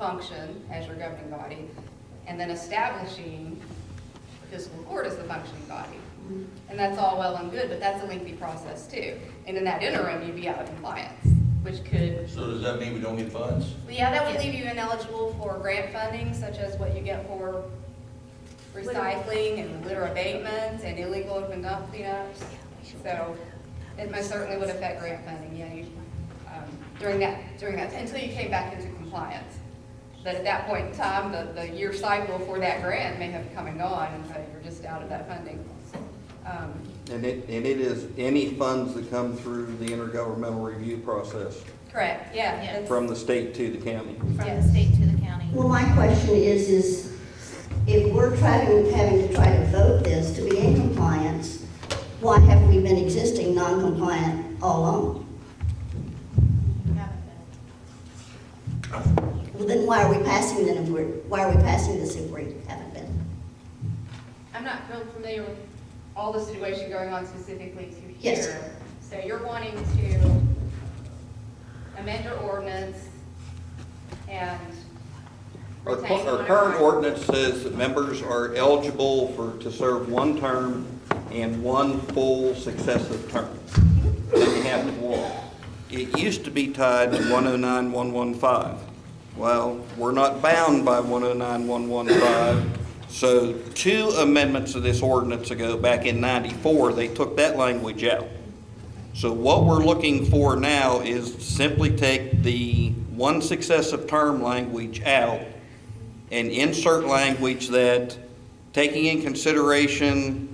function as your governing body, and then establishing the fiscal court as the functioning body. And that's all well and good, but that's a lengthy process too. And in that interim, you'd be out of compliance, which could... So does that mean we don't get funds? Well, yeah, that would leave you ineligible for grant funding, such as what you get for recycling and litter abatement and illegal open dump cleanups. So it most certainly would affect grant funding, yeah, during that, until you came back into compliance. But at that point in time, the year cycle for that grant may have come and gone, and so you're just out of that funding. And it is any funds that come through the intergovernmental review process Correct, yeah. Yeah. from the state to the county. From the state to the county. Well, my question is if we're having to try to vote this to be in compliance, why have we been existing non-compliant all along? Well, then why are we passing then why are we passing this if we haven't been? I'm not real familiar with all the situation going on specifically to here. Yes. So you're wanting to amend your ordinance and Our retain current whatever- ordinance says that members are eligible to serve one term and one full successive term. Then you have the law. It used to be tied to 109.115. Well, we're not bound by 109.115. So 2 amendments of this ordinance ago, back in '94, they took that language out. So what we're looking for now is simply take the one successive term language out and insert language that, taking in consideration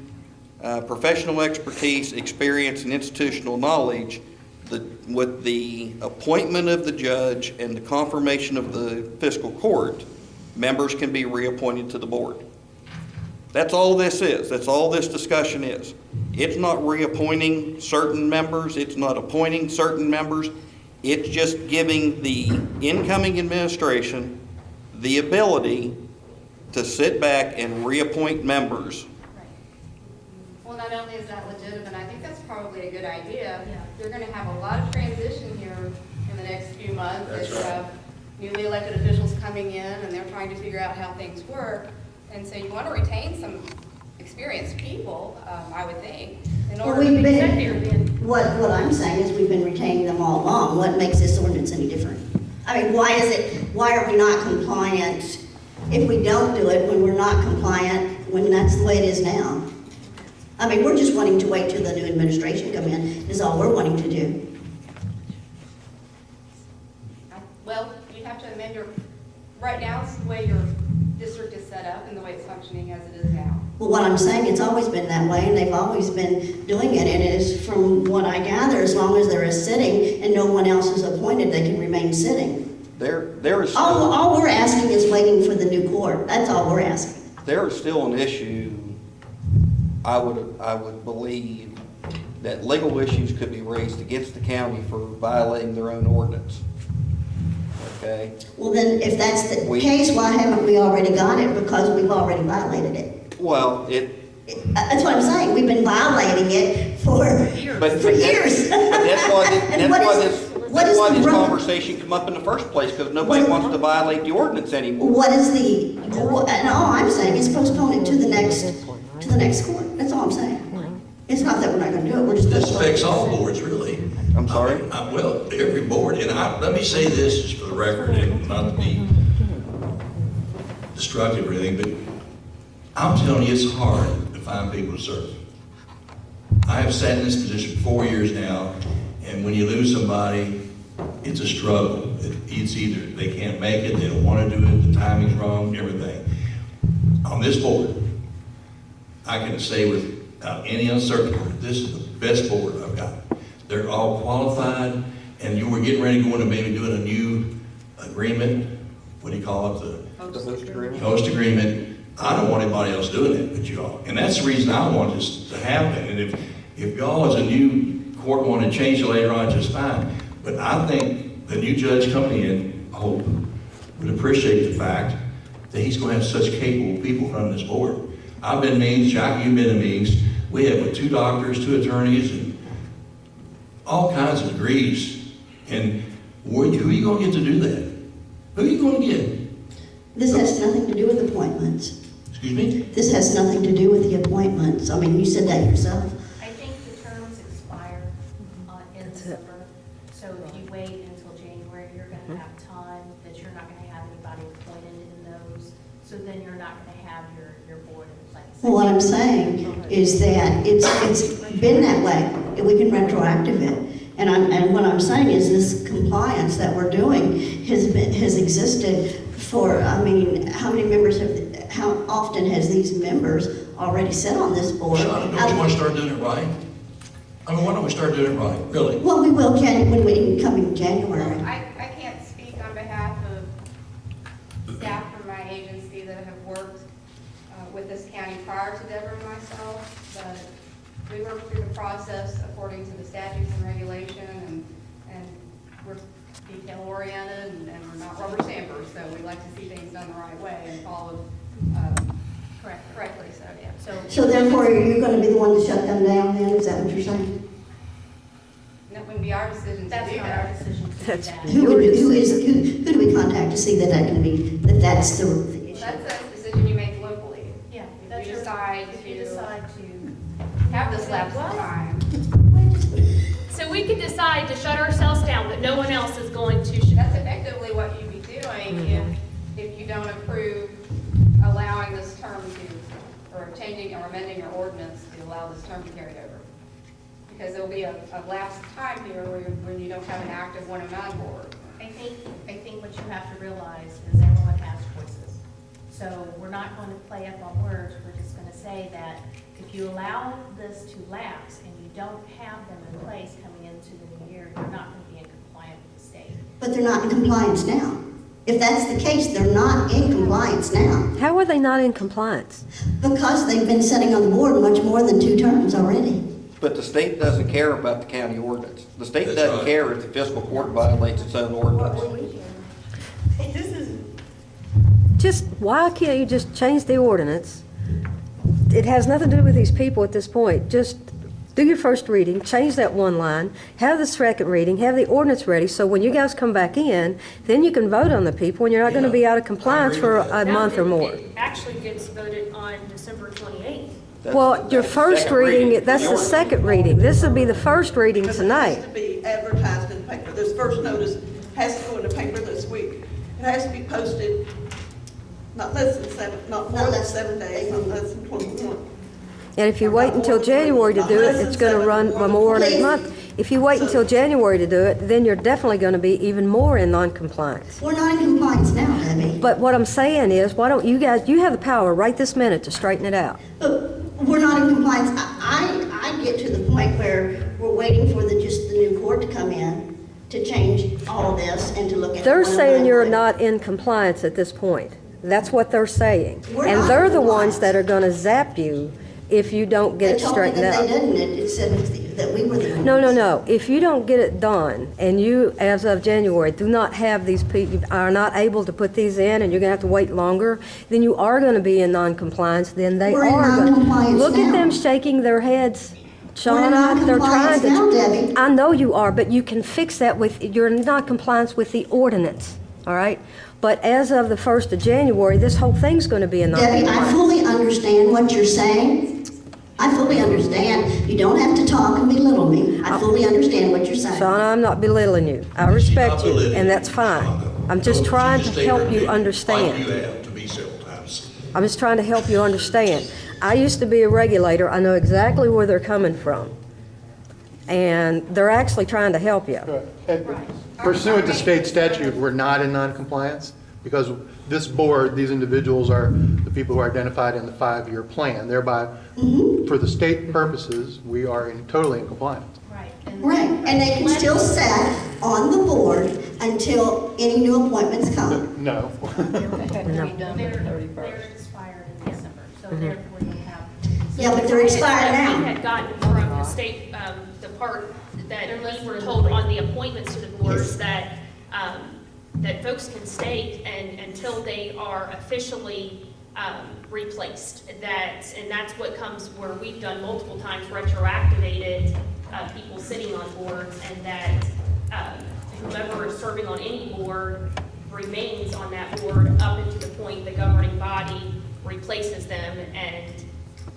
professional expertise, experience, and institutional knowledge, with the appointment of the judge and the confirmation of the fiscal court, members can be reappointed to the board. That's all this is. That's all this discussion is. It's not reappointing certain members. It's not appointing certain members. It's just giving the incoming administration the ability to sit back and reappoint members. Well, not only is that legitimate, I think that's probably a good idea. Yeah. You're going to have a lot of transition here in the next few months. That's as you right. have newly elected officials coming in, and they're trying to figure out how things work. And so you want to retain some experienced people, I would think, in Well, order to we've be been, executive. what I'm saying is we've been retaining them all along. What makes this ordinance any different? I mean, why are we not compliant if we don't do it when we're not compliant, when that's the way it is now? I mean, we're just wanting to wait till the new administration come in, is all we're wanting to do. Well, you have to amend right now it's the way your district is set up and the way it's functioning as it is now. Well, what I'm saying, it's always been that way, and they've always been doing it, and it is, from what I gather, as long as there is sitting and no one else is appointed, they can remain sitting. There is All we're asking is waiting for the new court. That's all we're asking. there is still an issue. I would believe that legal issues could be raised against the county for violating their own ordinance. Okay? Well, then, if that's the We- case, why haven't we already got it? Because we've already violated it. Well, That's what I'm saying. We've been violating it for but years. that's why And what is the this rub- conversation come up in the first place, because nobody What- wants to violate the ordinance anymore. What is and all I'm saying is postpone it to the next court. That's all I'm saying. It's not that we're not gonna do it, we're just. This affects all boards, really. I'm sorry? Well, every board, and let me say this just for the record, and not to be destructive or anything, but I'm telling you, it's hard to find people to serve. I have sat in this position for 4 years now, and when you lose somebody, it's a struggle. It's either they can't make it, they don't want to do it, the timing's wrong, everything. On this board, I can say without any uncertainty, this is the best board I've got. They're all qualified, and you were getting ready to go into maybe doing a new agreement. What do you call it? The host agreement? Host agreement. I don't want anybody else doing it but you all. And that's the reason I want this to happen. And if y'all as a new court want to change it later on, just fine. But I think the new judge coming in, I hope, would appreciate the fact that he's going to have such capable people running this board. I've been in meetings, Jackie, you've been in meetings. We have with 2 doctors, 2 attorneys, and all kinds of degrees. And who are you going to get to do that? Who are you going to get? This has nothing to do with appointments. Excuse me? This has nothing to do with the appointments. I mean, you said that yourself. I think the terms expire in December, so if you wait until January, you're gonna have time that you're not gonna have anybody appointed in those, so then you're not gonna have your board in place. Well, what I'm saying is that it's been that way, and we can retroactive it. And what I'm saying is this compliance that we're doing has existed for, I mean, how often has these members already sat on this board? Shauna, don't you want to start doing it right? I mean, why don't we start doing it right, really? Well, we will, Ken, when we come in January. I can't speak on behalf of staff from my agency that have worked with this county prior to Deborah and myself, but we work through the process according to the statutes and regulation, and we're detail oriented, and we're not rubber stampers, so we like to see things done the right way and followed correctly, so yeah. So therefore, are you going to be the one to shut them down then? Is that what you're saying? That wouldn't be our decision to That's do not our that. decision to do That's- that. Who do we contact to see that that's the issue? That's a decision you make locally. Yeah, If that's you your, decide if you to decide to. have this lapse of What? time. So we could decide to shut ourselves down, but no one else is going to. That's effectively what you'd be doing if you don't approve allowing this term to, or changing or amending your ordinance to allow this term to carry over. Because there'll be a lapse of time here when you don't have an active 109 board. I think what you have to realize is everyone has choices. So we're not going to play up on words, we're just going to say that if you allow this to lapse and you don't have them in place coming into the new year, you're not going to be in compliance with the state. But they're not in compliance now. If that's the case, they're not in compliance now. How are they not in compliance? Because they've been sitting on the board much more than 2 terms already. But the state doesn't care about the county ordinance. The state That's doesn't right. care if the fiscal court violates its own ordinance. Just, why can't you just change the ordinance? It has nothing to do with these people at this point. Just do your first reading, change that one line, have the second reading, have the ordinance ready, so when you guys come back in, then you can vote on the people, and you're not gonna be out of compliance I agree for with that. a month or more. It actually gets voted on December 28th. Well, your That's the first second reading, for that's the ordinance. second reading. This will be the first reading Because it tonight. has to be advertised in the paper. This first notice has to go in the paper this week. It has to be posted not more than 7 days, not less than 21. And if you wait until January to do it, it's gonna run more than a month. If you wait until January to do it, then you're definitely gonna be even more in non-compliance. We're not in compliance now, Debbie. But what I'm saying is, why don't you guys, you have the power right this minute to straighten it out. But we're not in compliance. I get to the point where we're waiting for just the new court to come in to change all of this and to look at. They're one saying you're line. not in compliance at this point. That's what they're saying. We're And not they're in the ones compliance. that are gonna zap you if you don't get it They told me straightened that out. they didn't. It said that we were the ones. No. If you don't get it done, and you, as of January, do not have these people, are not able to put these in, and you're gonna have to wait longer, then you are gonna be in non-compliance, then they We're in are gonna. non-compliance Look at now. them shaking their heads. We're in Shauna, they're trying non-compliance now, to. Debbie. I know you are, but you can fix that with, you're in non-compliance with the ordinance, all right? But as of the 1st of January, this whole thing's gonna be in Debbie, I non-compliance. fully understand what you're saying. I fully understand. You don't have to talk and belittle me. I fully understand what you're saying. Shauna, I'm not belittling you. I respect you, and that's fine. I'm just trying to help you Like understand. you have to me several times. I'm just trying to help you understand. I used to be a regulator. I know exactly where they're coming from. And they're actually trying to help you. And pursuant to state statute, we're not in noncompliance because this board, these individuals are the people who are identified in the 5-year plan. Thereby, for the state purposes, we are totally in compliance. Right. Right, and they can still sit on the board until any new appointments come. No. They're expired in December, so therefore you have. Yeah, but they're expired We now. had gotten from the state, the part that we were told on the appointments to the boards that, that folks can stay until they are officially replaced. And that's what comes where we've done multiple times retroactivated people sitting on boards, and that whomever is serving on any board remains on that board up until the point the governing body replaces them. And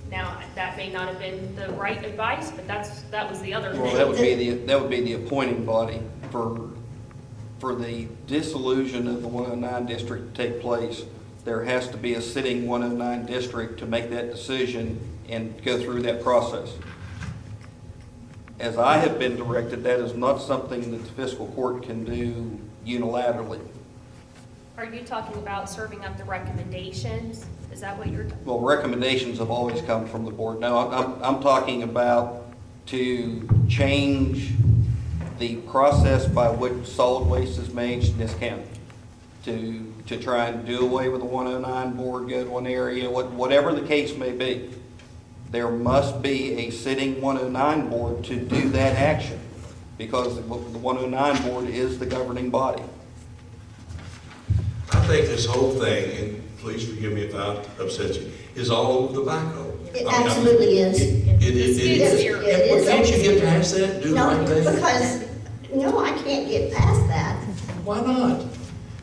now, that may not have been the right advice, but that was the other Well, thing. that would be the appointing body for the dissolution of the 109 district to take place. There has to be a sitting 109 district to make that decision and go through that process. As I have been directed, that is not something that the fiscal court can do unilaterally. Are you talking about serving up the recommendations? Is that what you're? Well, recommendations have always come from the board. No, I'm talking about to change the process by which solid waste is managed in this county. To try and do away with the 109 board, go to one area, whatever the case may be. There must be a sitting 109 board to do that action, because the 109 board is the governing body. I think this whole thing, and please forgive me if I upset you, is all over the backhoe. It absolutely is. It is. It is. Well, can't you get past that and do the No, right thing? because, no, I can't get past that. Why not?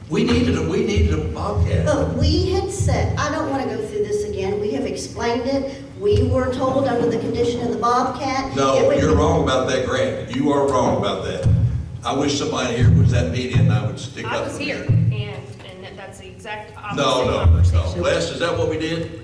We needed a Bobcat. But we had said, I don't want to go through this again, we have explained it. We were told under the condition of the Bobcat. it No, would you're be- wrong about that grant. You are wrong about that. I wish somebody here was at meeting and I would stick up. I was for here, you. and that's the exact opposite No. conversation. Les, is that what we did?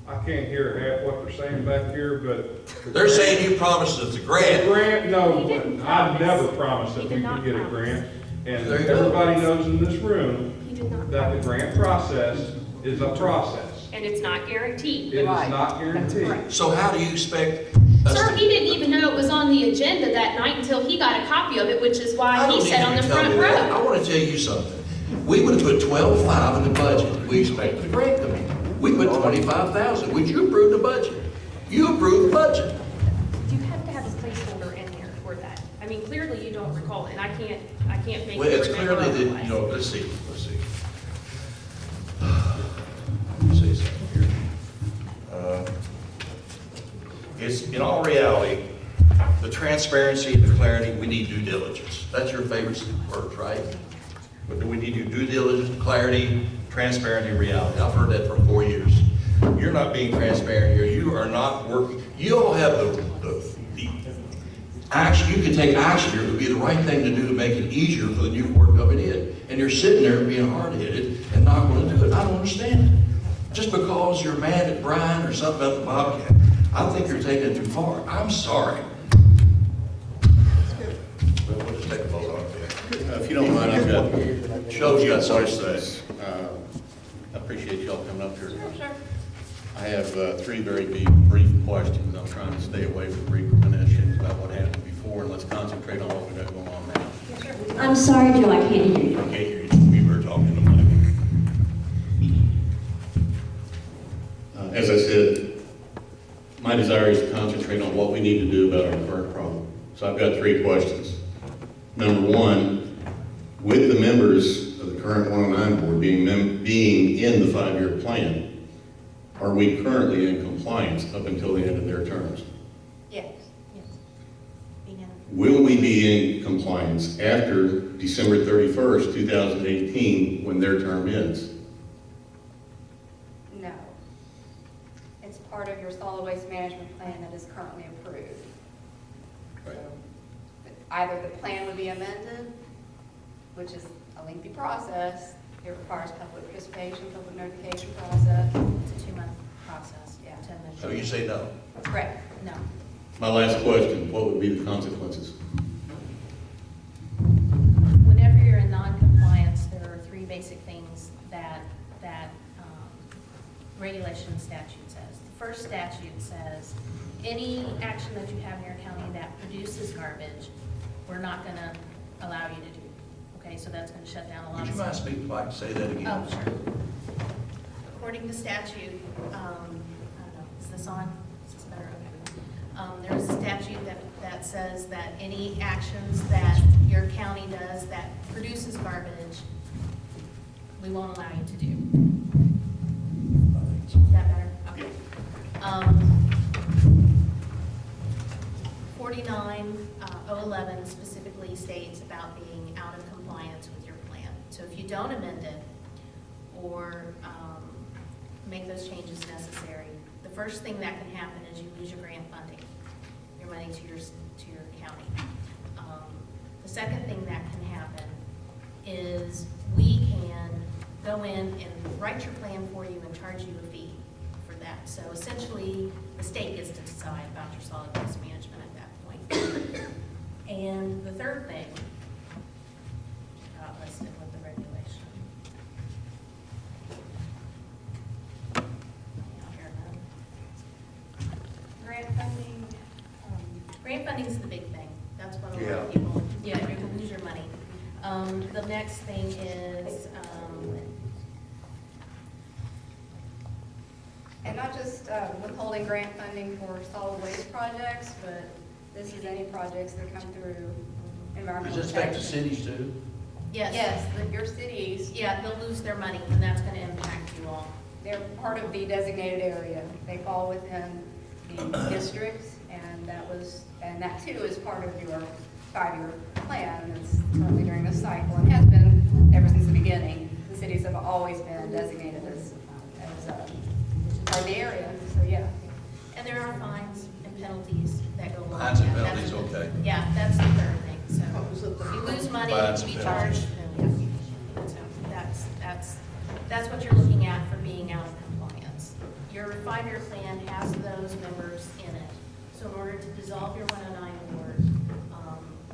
I can't hear half what they're saying back here, but. They're saying you promised us a The grant. grant, no, He didn't I promise. never promised that He we did could not get a promise. grant. And There you go. everybody knows in this room He did not that the promise. grant process is a process. And it's not guaranteed. It is not guaranteed. correct. So how do you expect us Sir, to? he didn't even know it was on the agenda that night until he got a copy of it, which is I why don't he need sat you on the to tell front me that. row. I want to tell you something. We would have put 12.5 in the budget. We expected a grant to be. We put 25,000. Would you approve the budget? You approved the budget. You have to have a placeholder in there for that. I mean, clearly you don't recall it, and I can't make Well, you it's remember clearly that, otherwise. you know, let's see. Let me say something here. It's, in all reality, the transparency and the clarity, we need due diligence. That's your favorite words, right? But we need due diligence, clarity, transparency, and reality. I've heard that for 4 years. You're not being transparent here. You are not working. You all have the action. You can take action here. It would be the right thing to do to make it easier for the new board coming in. And you're sitting there being hard-headed and not going to do it. I don't understand it. Just because you're mad at Brian or something about the Bobcat, I think you're taking it too far. I'm sorry. Well, we'll just take a vote on it. If you don't mind, I've got. Joe's got something to say. questions. I appreciate y'all coming up here. Sure. I have three very brief questions. I'm trying to stay away from repercussions about what happened before, and let's concentrate on what we got going on now. I'm sorry, Joe, I can't hear you. I can't hear you. We were talking to Mike. As I said, my desire is to concentrate on what we need to do about our current problem. So I've got three questions. Number one, with the members of the current 109 board being in the 5-year plan, are we currently in compliance up until the end of their terms? Yes. Yes. Being in- Will we be in compliance after December 31st, 2018, when their term ends? No. It's part of your solid waste management plan that is currently approved. Right. So, either the plan would be amended, which is a lengthy process. It requires public participation, public notification process. It's a 2-month process. Yeah. to amend. So you say no? Correct. No. My last question, what would be the consequences? Whenever you're in non-compliance, there are 3 basic things that regulation statute says. The first statute says, any action that you have in your county that produces garbage, we're not going to allow you to do. Okay, so that's going to shut down a lot Would of you mind stuff. speaking like say that again? Oh, sure. According to statute, I don't know, is this on? Is this better? Okay. There's a statute that says that any actions that your county does that produces garbage, we won't allow you to do. Is that better? Okay. 49011 specifically states about being out of compliance compliance with your plan. So if you don't amend it or make those changes necessary, the first thing that can happen is you lose your grant funding, your money to your county. The second thing that can happen is we can go in and write your plan for you and charge you a fee for that. So essentially, the state gets to decide about your solid waste management at that point. And the third thing, not listed with the regulation. Grant funding, Grant funding is the big thing. That's what a lot of people, you're gonna lose your money. The next thing is, and not just withholding grant funding for solid waste projects, but this is any projects that come through environmental Does this affect the protection. cities too? yes. Yes, your cities, Yeah, they'll lose their money, and that's gonna impact you all. they're part of the designated area. They fall within the districts, and that too is part of your 5-year plan. And it's currently during this cycle and has been ever since the beginning. The cities have always been designated as part of the area, so yeah. And there are fines and penalties that go along. Fines and Yeah, penalties, that's- okay. Yeah, that's the third thing, so. What was it? If you lose money, Fines you and be charged. So that's what you're looking at for being out of compliance. Your 5-year plan has those members in it. So in order to dissolve your 109 award,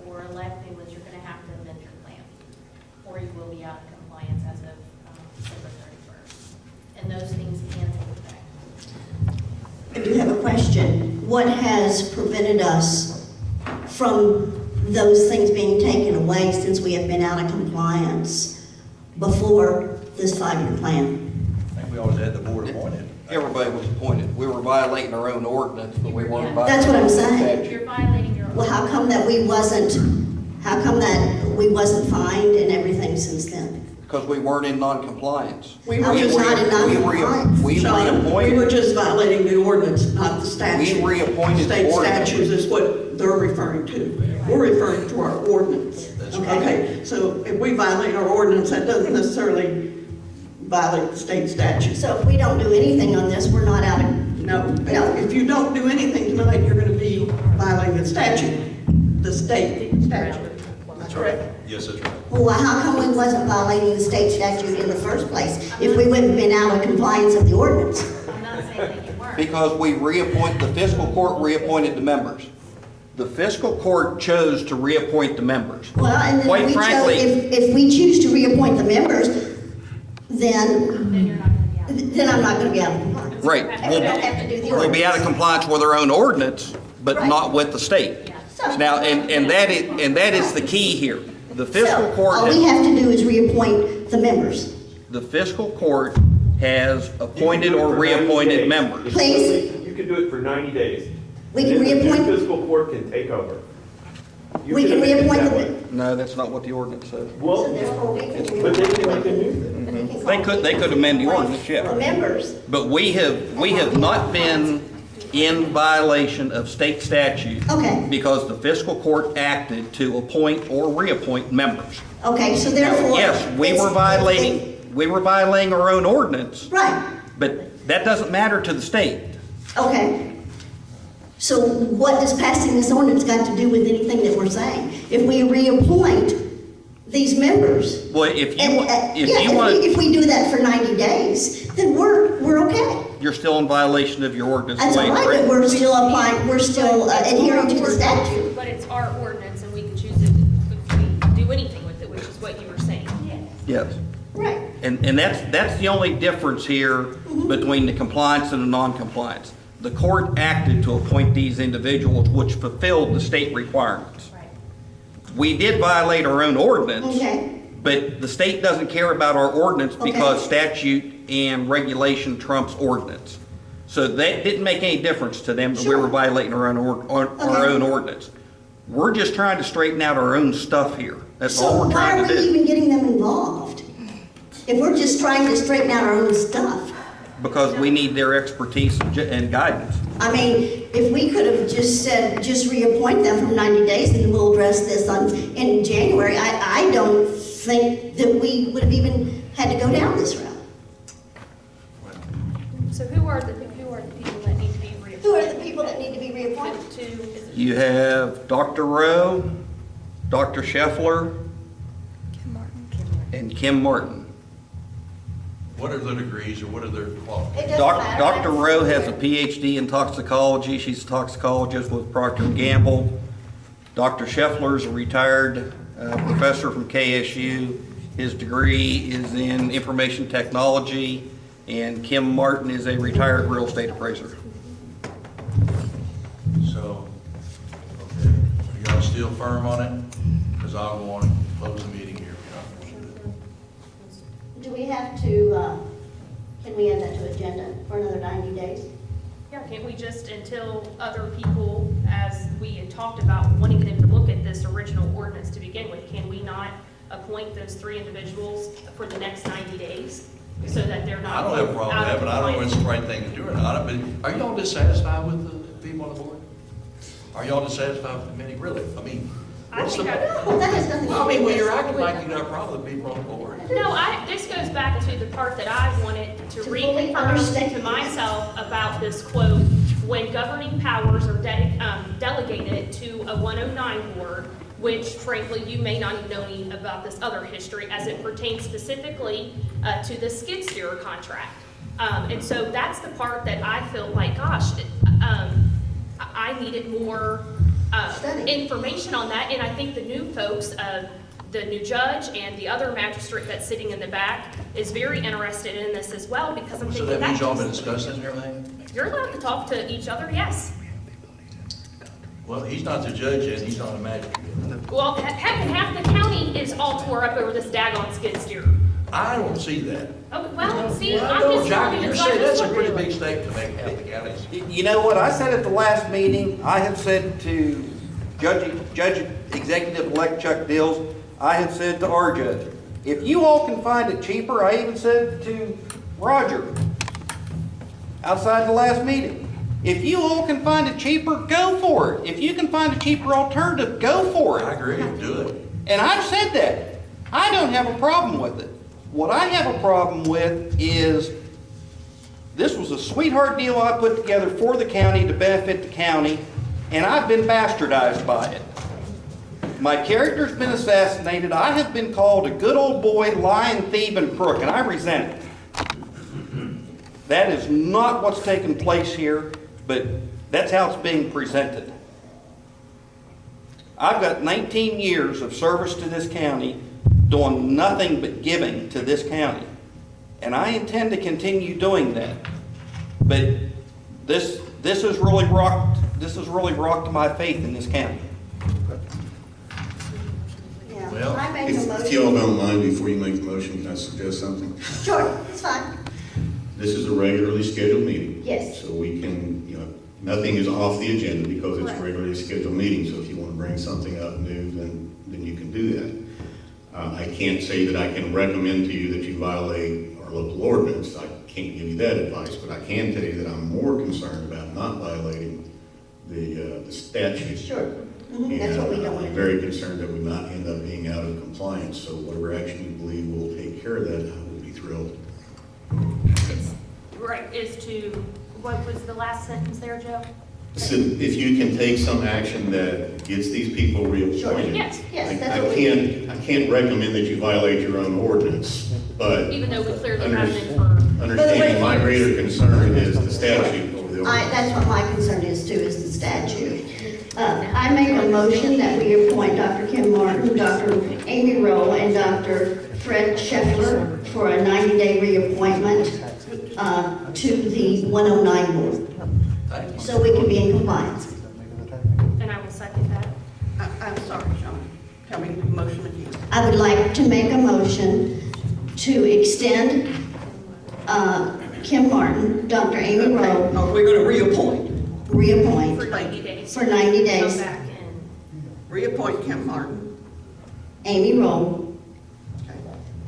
or elect new ones, you're gonna have to amend your plan. Or you will be out of compliance as of December 31st. And those things can take effect. I do have a question. What has prevented us from those things being taken away since we have been out of compliance before this 5-year plan? I think we always had the board appointed. Everybody was appointed. We were violating our own ordinance, but we weren't That's violating. what I'm saying. You're violating your. Well, how come that we wasn't fined and everything since then? Because we weren't in non-compliance. We How were was just, not in non-compliance? We Sean, we were reappointed, just violating the ordinance, not the statute. We reappointed the State ordinance. statutes is what they're referring to. We're referring to our ordinance. That's right. Okay, so if we violate our ordinance, that doesn't necessarily violate the state statute. So if we don't do anything on this, we're not out of, No, No. if you don't do anything tonight, you're gonna be violating the statute, the state statute. That's correct. Yes, that's right. well, how come we wasn't violating the state statute in the first place if we wouldn't have been out of compliance of the ordinance? I'm not saying that you weren't. because the fiscal court reappointed the members. The fiscal court chose to reappoint the members. Well, and then Quite we chose, frankly- if we choose to reappoint the members, then, Then you're not gonna be out. then I'm not gonna be out of compliance. Right. I don't have to do the ordinance. We'll be out of compliance with our own ordinance, but Right. not with the state. So- Now, and that is the key here. The fiscal So, court, all we have to do is reappoint the members. the fiscal court has appointed or reappointed members. Please? You can do it for 90 days. We can Then the reappoint- fiscal court can take over. You We can amend it reappoint that the- way. No, that's not what the ordinance says. Well, So therefore, we can but they can reappoint make a new. They could amend the ordinance, the yeah. members. But we have not been in violation of state statute. Okay. Because the fiscal court acted to appoint or reappoint members. Okay, so therefore. Yes, we were violating our own ordinance, Right, but that doesn't matter to the state. okay. So what does passing this ordinance got to do with anything that we're saying? If we reappoint these members, Well, if and, you want, if we do that for 90 days, then we're okay. you're still in violation of your ordinance. That's the way all it's right, but written. we're still applying, we're still But it's adhering our to the ordinance, statute. But it's our ordinance, and we can choose to do anything with it, which is what you were saying. Yes. Right. And that's the only difference here between the compliance and the non-compliance. The court acted to appoint these individuals, which fulfilled the state requirements. Right. We did violate our own ordinance, Okay. but the state doesn't care about our ordinance Okay. because statute and regulation trumps ordinance. So that didn't make any difference to them that we Sure. were violating our own, our Okay. own ordinance. We're just trying to straighten out our own stuff here. That's all So we're why trying are to we do. even getting them involved? If we're just trying to straighten out our own stuff? Because we need their expertise and guidance. I mean, if we could have just said, just reappoint them for 90 days and we'll address this in January, I don't think that we would have even had to go down this route. So who are the people that need to be reappointed? Who are the people that need to be reappointed? You have Dr. Rowe, Dr. Scheffler, and Kim Martin. What are their degrees or what are their qualifications? It doesn't matter. Dr. Rowe has a PhD in toxicology. She's a toxicologist with Procter & Gamble. Dr. Scheffler is a retired professor from KSU. His degree is in information technology. And Kim Martin is a retired real estate appraiser. So, okay, are y'all still firm on it? Because I want to close the meeting here. if you're not gonna do it. Do we have to, can we add that to agenda for another 90 days? Yeah, can't we just, until other people, as we had talked about, wanting them to look at this original ordinance to begin with, can we not appoint those 3 individuals for the next 90 days? So that they're I not. don't have a problem with that, but I don't know if it's the right thing to do or not. But are y'all dissatisfied with the people on the board? Are y'all dissatisfied with the committee? Really? I mean, I what's the? think Well, that has nothing to do I mean, with when you're this. acting like you got a problem with people on the board. No, this goes back to the part that I wanted to To fully reconfirm understand. to myself about this quote, when governing powers are delegated to a 109 board, which frankly, you may not even know any about this other history as it pertains specifically to the skid steer contract. And so that's the part that I feel like, gosh, I needed more Study. information on that. And I think the new folks, the new judge and the other magistrate that's sitting in the back is very interested in this as well, because I'm So thinking that means y'all been that's, discussing and everything? you're allowed to talk to each other, yes. Well, he's not the judge yet, he's not a magistrate. Well, heck, half the county is all tore up over this daggone skid steer. I don't see that. Oh, well, see, Well, I'm no, just Johnny, telling you, you're it's saying not that's a just pretty one. big statement to make half the counties. You know what, I said at the last meeting, I had said to Judge Executive-elect Chuck Dills, I had said to our judge, if you all can find it cheaper, I even said to Roger, outside the last meeting, if you all can find it cheaper, go for it. If you can find a cheaper alternative, go for I it. agree, do it. And I've said that. I don't have a problem with it. What I have a problem with is, this was a sweetheart deal I put together for the county to benefit the county, and I've been bastardized by it. My character's been assassinated. I have been called a good old boy, lying, thief, and crook, and I resent it. That is not what's taking place here, but that's how it's being presented. I've got 19 years of service to this county, doing nothing but giving to this county. And I intend to continue doing that. But this has really rocked my faith in this county. Yeah. Well, I make a If y'all motion. don't mind, before you make the motion, can I suggest something? Sure, it's fine. This is a regularly scheduled meeting. Yes. So we can, nothing is off the agenda because it's a Correct. regularly scheduled meeting. So if you want to bring something up new, then you can do that. I can't say that I can recommend to you that you violate our local ordinance. I can't give you that advice, but I can tell you that I'm more concerned about not violating the statute. Sure. That's what we don't And want I'm to do. very concerned that we not end up being out of compliance. So whatever action you believe will take care of that, I will be thrilled. Right, is to, what was the last sentence there, Joe? So if you can take some action that gets these people reappointed. Yes. Yes, that's what we. I can't recommend that you violate your own ordinance, but Even though we clearly Under- have been for, understanding my greater concern is the statute over the ordinance. That's what my concern is too, is the statute. I make a motion that we appoint Dr. Kim Martin, Dr. Amy Rowe, and Dr. Fred Scheffler for a 90-day reappointment to the 109 board, Thank you. so we can be in compliance. and I will second that. I'm sorry, Sean. Tell me the motion again. I would like to make a motion to extend Kim Martin, Dr. Amy Rowe, No, we're going to reappoint. reappoint For 90 days. for 90 Come days, back and, Reappoint Kim Martin. Amy Rowe, Okay.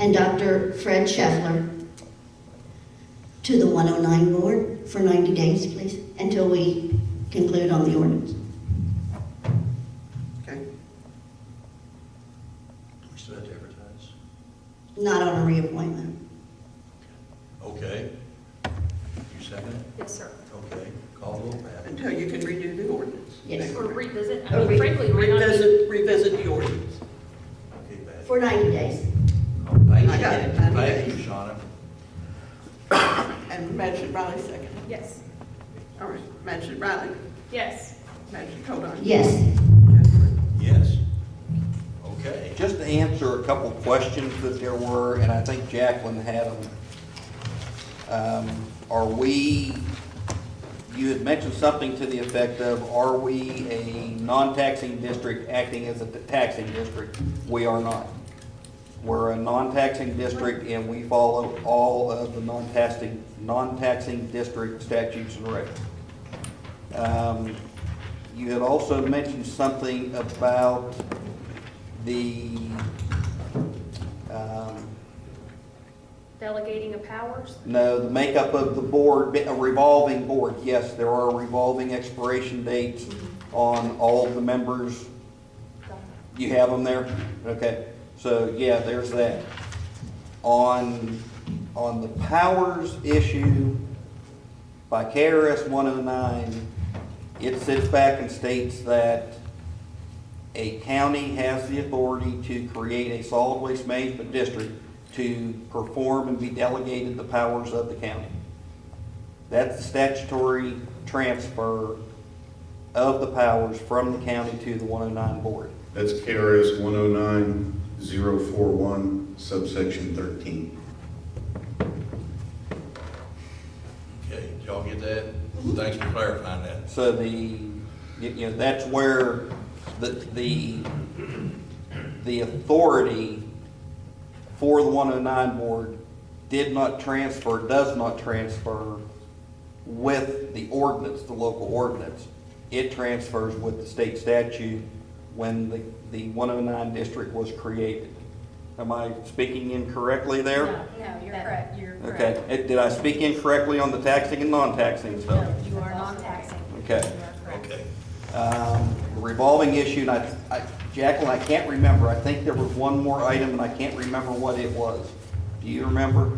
and Dr. Fred Scheffler to the 109 board for 90 days, please, until we conclude on the ordinance. Okay. We still have to advertise. Not on a reappointment. Okay. You second it? Yes, sir. Okay. Call the roll, Pat. Until you can redo the ordinance. Yes. Or revisit, I Or mean, frankly, we're not. Revisit the ordinance. Okay, Pat. For 90 days. Thank you. I got it. 90 Thank you, days. Shauna. And Magistrate Riley second. Yes, All right, Magistrate Riley, yes. Magistrate Codine. Yes. Yes. Okay. Just to answer a couple questions that there were, and I think Jacqueline had them. Are we, you had mentioned something to the effect of, are we a non-taxing district acting as a taxing district? We are not. We're a non-taxing district and we follow all of the non-taxing district statutes and regs. You had also mentioned something about the, Delegating of powers? no, the makeup of the board, a revolving board. Yes, there are revolving expiration dates on all the members. You have them there? Okay, so yeah, there's that. On the powers issue, by KRS 109, it sits back and states that a county has the authority to create a solid waste management district to perform and be delegated the powers of the county. That's the statutory transfer of the powers from the county to the 109 board. That's KRS 109041, subsection 13. Okay, did y'all get that? Thanks for clarifying that. So that's where the authority for the 109 board does not transfer with the ordinance, the local ordinance. It transfers with the state statute when the 109 district was created. Am I speaking incorrectly there? No, you're correct. You're correct. Okay, did I speak incorrectly on the taxing and non-taxing stuff? No, you are non-taxing. Okay. You are correct. Okay. The revolving issue, and Jacqueline, I can't remember. I think there was one more item, and I can't remember what it was. Do you remember?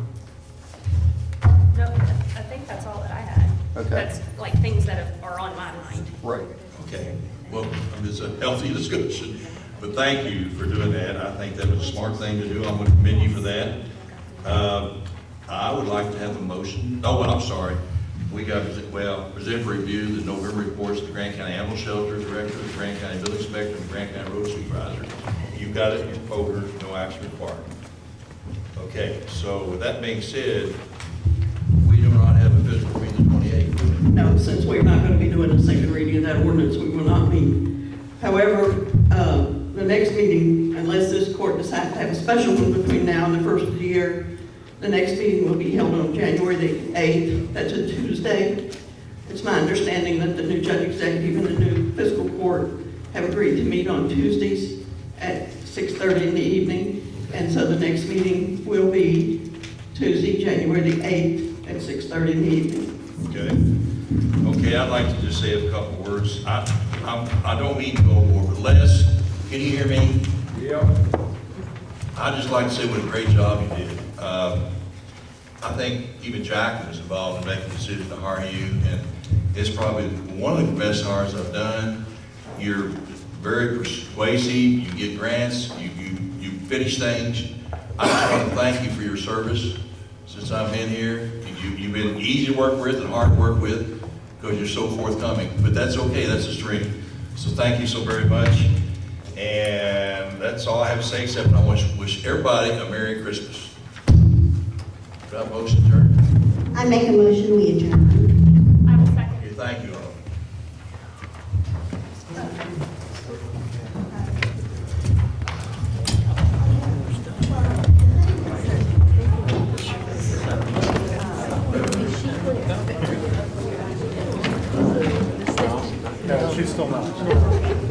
No, I think that's all that I had. Okay. That's like things that are on my mind. Right. Okay, well, it's a healthy discussion, but thank you for doing that. I think that was a smart thing to do. I'm going to commend you for that. I would like to have a motion. Oh, well, I'm sorry. We got, present for review the November reports to the Grant County Animal Shelter Director, the Grant County Building Inspector, and the Grant County Road Supervisor. You've got it in your folder, no action required. Okay, so with that being said, we do not have a fiscal reading the 28th. No, since we're not going to be doing a second reading of that ordinance, we will not meet. However, the next meeting, unless this court decides to have a special one between now and the first of the year, the next meeting will be held on January the 8th. That's a Tuesday. It's my understanding that the new judge executive and the new fiscal court have agreed to meet on Tuesdays at 6:30 in the evening. And so the next meeting will be Tuesday, January the 8th at 6:30 in the evening. Okay, I'd like to just say a couple words. I don't mean to go over, but Les, can you hear me? Yeah. I'd just like to say what a great job you did. I think even Jacqueline was involved in making the decision to hire you, and it's probably one of the best hires I've done. You're very persuasive, you get grants, you finish things. I just want to thank you for your service since I've been here. You've been easy to work with and hard to work with because you're so forthcoming, but that's okay, that's a stream. So thank you so very much. And that's all I have to say, except I want to wish everybody a Merry Christmas. Do I have a motion, adjourned? I make a motion, we adjourn. I will second. Okay, thank you all. No, she's still not.